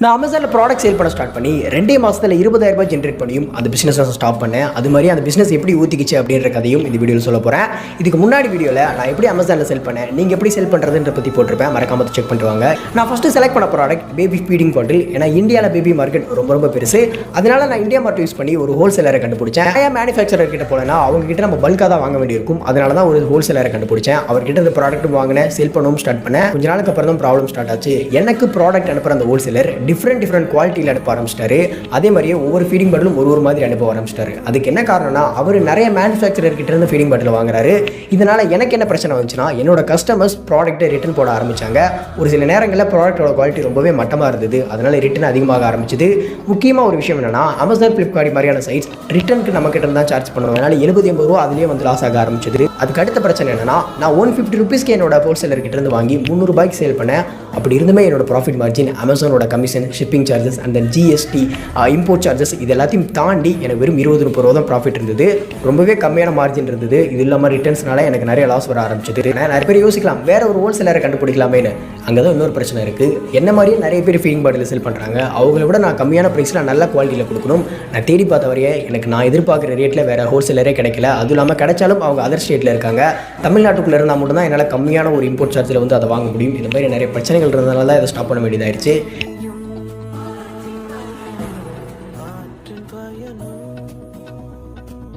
நான் அமேசானில் product sale பண்ண ஸ்டார்ட் பண்ணி 2 மாதத்தில் 20,000 ஜென்ரேட் பண்ணியும் அந்த பிஸ்னஸை ஸ்டாப் பண்ணேன். அது மாதிரி அந்த பிஸ்னஸ் எப்படி ஊற்றிக்கிச்சு அப்படின்ற கதையும் இந்த வீடியோவில் சொல்ல போகிறேன். இதுக்கு முன்னாடி வீடியோவில் நான் எப்படி அமேசானில் செல் பண்ணேன், நீங்கள் எப்படி செல் பண்ணுறதுன்ற பற்றி போட்டிருப்பேன். மறக்காம செக் பண்ணிட்டு வாங்க. நான் ஃபஸ்ட்டு செலக்ட் பண்ண ப்ராடக்ட் பேபி ஃபீடிங் பாட்டில். ஏன்னா இந்தியாவில் பேபி மார்க்கெட் ரொம்ப பெருசு. அதனால நான் இந்தியா மார்க்கெட் யூஸ் பண்ணி ஒரு ஹோல்சேலரை கண்டுபிடிச்சேன். நிறைய மேனுஃபேக்சரர் கிட்ட போலனா அவங்க கிட்ட நம்ம பல்காக தான் வாங்க வேண்டியிருக்கும். அதனால தான் ஒரு ஹோல்சேலரை கண்டுபிடிச்சேன். அவர்கிட்ட இந்த ப்ராடக்ட் வாங்கினேன், செல் பண்ணவும் ஸ்டார்ட் பண்ணேன். கொஞ்ச நாளுக்கு அப்புறம் தான் ப்ராப்ளம் ஸ்டார்ட் ஆச்சு. எனக்கு ப்ராடக்ட் அனுப்புகிற அந்த ஹோல்சேலர் டிஃப்ரெண்ட் குவாலிட்டியில் அனுப்ப ஆரம்பிச்சிட்டாரு. அதே மாதிரியே ஒவ்வொரு ஃபீடிங் பாட்டிலும் ஒரு மாதிரி அனுப்ப ஆரம்பிச்சிட்டாரு. அதுக்கு என்ன காரணம்னா அவர் நிறைய மேனுஃபேக்சரர் கிட்ட இருந்து ஃபீடிங் பாட்டில் வாங்குறாரு. இதனால எனக்கு என்ன பிரச்சனை வந்துச்சுன்னா என்னோட கஸ்டமர்ஸ் ப்ராடக்ட்டை ரிட்டர்ன் போட ஆரம்பிச்சாங்க. ஒரு சில நேரங்களில் ப்ராடக்ட்டோட குவாலிட்டி ரொம்பவே மட்டமாக இருந்தது. அதனால ரிட்டர்ன் அதிகமாக ஆரம்பிச்சது. முக்கியமாக ஒரு விஷயம் என்னன்னா அமேசான், ஃப்ளிப்கார்ட் மாதிரியான சைட்ஸ் ரிட்டர்னுக்கு நம்ம கிட்ட தான் சார்ஜ் பண்ணுவோம். அதனால 70-80 ரூபா அதுலேயே வந்து லாஸ் ஆக ஆரம்பிச்சது. அதுக்கு அடுத்த பிரச்சனை என்னன்னா நான் 150 ருபீஸ்க்கு என்னோட ஹோல்சேலர் கிட்ட இருந்து வாங்கி 300 ரூபாய்க்கு சேல் பண்ணேன். அப்படி இருந்துமே என்னோட ப்ராஃபிட் மார்ஜின், அமேசானோட commission, shipping charges and then GST, import charges இது எல்லாத்தையும் தாண்டி எனக்கு வெறும் 20-30 ரூபா தான் ப்ராஃபிட் இருந்தது. ரொம்பவே கம்மியான மார்ஜின் இருந்தது. இது இல்லாமல் ரிட்டர்ன்ஸ்னால எனக்கு நிறைய லாஸ் வர ஆரம்பிச்சது. நிறைய பேர் யோசிக்கலாம் வேற ஒரு ஹோல்சேலரை கண்டுபிடிக்கலாமேன்னு. அங்கே தான் இன்னொரு பிரச்சனை இருக்குது. என்ன மாதிரியே நிறைய பேர் ஃபீடிங் பாட்டில் செல் பண்ணுறாங்க. அவங்கள விட நான் கம்மியான ப்ரைஸில் நல்ல குவாலிட்டியில் கொடுக்கணும். நான் தேடி பார்த்த வரையே எனக்கு நான் எதிர்பார்க்குற ரேட்டில் வேறு ஹோல்சேலரே கிடைக்கல. அதுவும் இல்லாமல் கிடைச்சாலும் அவங்க அதர் ஸ்டேட்டில் இருக்காங்க. தமிழ்நாட்டுக்குள்ளே இருந்தால் மட்டும்தான் என்னால் கம்மியான ஒரு இம்போர்ட் சார்ஜில் வந்து அதை வாங்க முடியும். இந்த மாதிரி நிறைய பிரச்சனைகள் இருந்ததுனால தான் இதை ஸ்டாப் பண்ண வேண்டியதாகிடுச்சு.